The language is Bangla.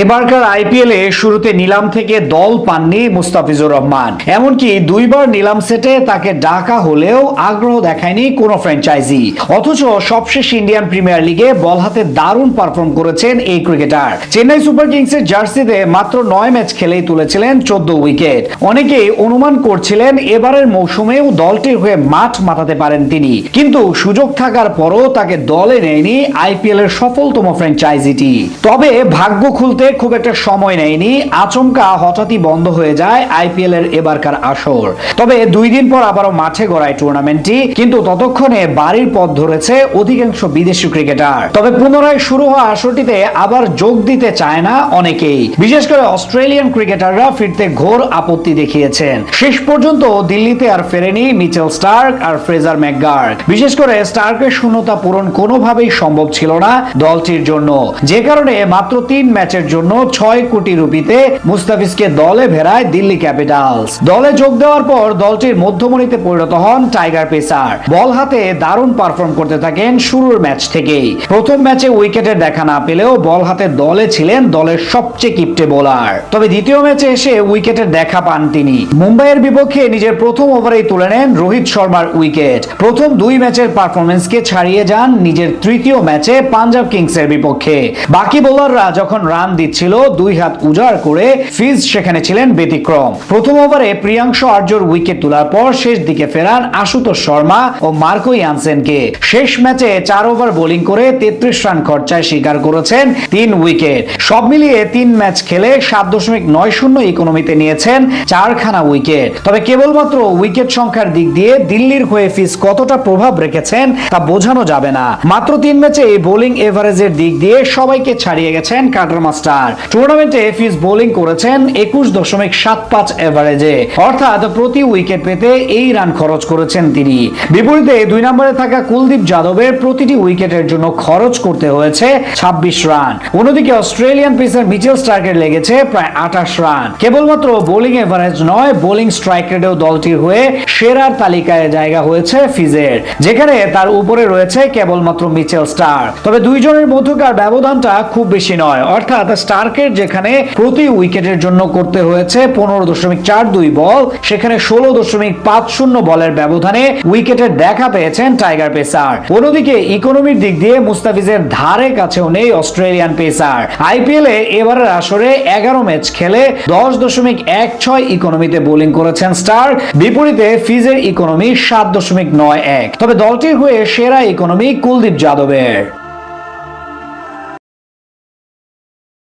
এবারকার আইপিএলে শুরুতে নিলাম থেকে দল পাননি মুস্তাফিজুর রহমান, এমনকি দুইবার নিলাম সেটে তাকে ডাকা হলেও আগ্রহ দেখায়নি কোনো ফ্র্যাঞ্চাইজি। অথচ সবশেষ ইন্ডিয়ান প্রিমিয়ার লিগে বল হাতে দারুণ পারফর্ম করেছেন এই ক্রিকেটার। চেন্নাই সুপার কিংসের জার্সিতে মাত্র 9 ম্যাচ খেলেই তুলেছিলেন 14 উইকেট। অনেকেই অনুমান করছিলেন এবারের মৌসুমেও দলটির হয়ে মাঠ মাতাতে পারেন তিনি, কিন্তু সুযোগ থাকার পরও তাকে দলে নেয়নি আইপিএল এর সফলতম ফ্র্যাঞ্চাইজিটি। তবে ভাগ্য খুলতে খুব একটা সময় নেয়নি, আচমকা হঠাৎই বন্ধ হয়ে যায় আইপিএল এর এবারকার আসর। তবে 2 দিন পর আবারও মাঠে গড়ায় টুর্নামেন্টটি, কিন্তু ততক্ষণে বাড়ির পথ ধরেছে অধিকাংশ বিদেশি ক্রিকেটার। তবে পুনরায় শুরু হওয়া আসরটিতে আবার যোগ দিতে চায় না অনেকেই, বিশেষ করে অস্ট্রেলিয়ান ক্রিকেটাররা ফিরতে ঘোর আপত্তি দেখিয়েছেন। শেষ পর্যন্ত দিল্লিতে আর ফেরেনি মিচেল স্টার্ক আর ফ্রেজার ম্যাকগার্ক। বিশেষ করে স্টার্কের শূন্যতা পূরণ কোনোভাবেই সম্ভব ছিল না দলটির জন্য, যে কারণে মাত্র 3 ম্যাচের জন্য 6 কোটি রুপিতে মুস্তাফিজকে দলে ভেড়ায় দিল্লি ক্যাপিটালস। দলে যোগ দেওয়ার পর দলটির মধ্যমণিতে পরিণত হন টাইগার পেসার। বল হাতে দারুণ পারফর্ম করতে থাকেন শুরুর ম্যাচ থেকেই। প্রথম ম্যাচে উইকেটের দেখা না পেলেও বল হাতে দলে ছিলেন দলের সবচেয়ে কিপ্টে বোলার। তবে দ্বিতীয় ম্যাচে এসে উইকেটের দেখা পান তিনি। মুম্বাইয়ের বিপক্ষে নিজের প্রথম ওভারেই তুলে নেন রোহিত শর্মার উইকেট। প্রথম 2 ম্যাচের পারফরমেন্সকে ছাড়িয়ে যান নিজের তৃতীয় ম্যাচে পাঞ্জাব কিংসের বিপক্ষে। বাকি বোলাররা যখন রান দিচ্ছিল 2 হাত উজাড় করে, ফিজ সেখানে ছিলেন ব্যতিক্রম। প্রথম ওভারে প্রিয়াংশু আর্যর উইকেট তোলার পর শেষ দিকে ফেরান আশুতোষ শর্মা ও মার্কো ইয়ানসেনকে। শেষ ম্যাচে 4 ওভার বোলিং করে 33 রান খরচায় শিকার করেছেন 3 উইকেট। সব মিলিয়ে 3 ম্যাচ খেলে 7.90 ইকোনমিতে নিয়েছেন 4খানা উইকেট। তবে কেবলমাত্র উইকেট সংখ্যার দিক দিয়ে দিল্লির হয়ে ফিজ কতটা প্রভাব রেখেছেন তা বোঝানো যাবে না। মাত্র 3 ম্যাচে বোলিং এভারেজের দিক দিয়ে সবাইকে ছাড়িয়ে গেছেন কাটার মাস্টার। টুর্নামেন্টে ফিজ বোলিং করেছেন 21.75 এভারেজে, অর্থাৎ প্রতি উইকেট পেতে এই রান খরচ করেছেন তিনি। বিপরীতে 2 নম্বরে থাকা কুলদীপ যাদবের প্রতিটি উইকেটের জন্য খরচ করতে হয়েছে 26 রান। অন্যদিকে অস্ট্রেলিয়ান পেসার মিচেল স্টার্কের লেগেছে প্রায় 28 রান। কেবলমাত্র বোলিং এভারেজ নয়, বোলিং স্ট্রাইক রেটেও দলটির হয়ে সেরার তালিকায় জায়গা হয়েছে ফিজের, যেখানে তার উপরে রয়েছে কেবলমাত্র মিচেল স্টার্ক। তবে দুইজনের মধ্যকার ব্যবধানটা খুব বেশি নয়, অর্থাৎ স্টার্কের যেখানে প্রতি উইকেটের জন্য করতে হয়েছে 15.42 বল, সেখানে 16.50 বলের ব্যবধানে উইকেটের দেখা পেয়েছেন টাইগার পেসার। অন্যদিকে ইকোনমির দিক দিয়ে মুস্তাফিজের ধারে কাছেও নেই অস্ট্রেলিয়ান পেসার। আইপিএল এ এবারের আসরে 11 ম্যাচ খেলে 10.16 ইকোনমিতে বোলিং করেছেন স্টার্ক, বিপরীতে ফিজের ইকোনমি 7.91। তবে দলটির হয়ে সেরা ইকোনমি কুলদীপ যাদবের।